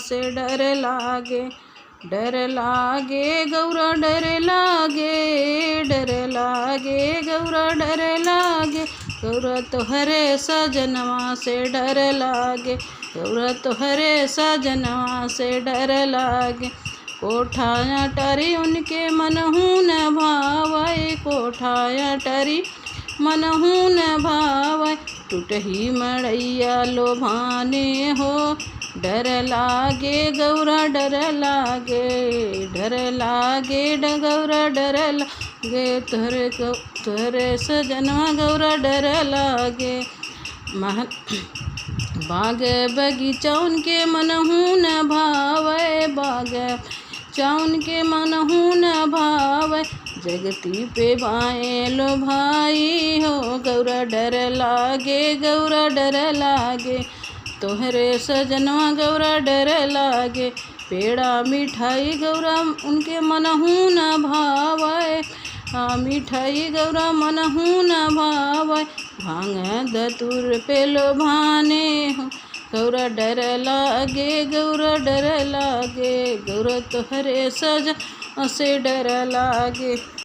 से डर लागे। डर लागे गौरा डर लागे, डर लागे गौरा डर लागे। गौरा तोहरे सजनवा से डर लागे, गौरा तोहरे सजनवा से डर लागे। कोठाया टरी उनके मनहू न भावै, कोठाया टरी मनहू न भावै। टूटही मड़ैया लोभाने हो, डर लागे गौरा डर लागे। डर लागे गौरा डर लागे, तोहरे सजनवा गौरा डर लागे। बाग बगीचा उनके मनहू न भावै, बाग चाउन के मनहू न भावै। जगती पे बाएं लो भाई हो, गौरा डर लागे गौरा डर लागे। तोहरे सजनवा गौरा डर लागे। पेड़ा मिठाई गौरा उनके मनहू न भावै, मिठाई गौरा मनहू न भावै। भांग धतूर पे लोभाने हो, गौरा डर लागे गौरा डर लागे। गौरा तोहरे सजनवा से डर लागे।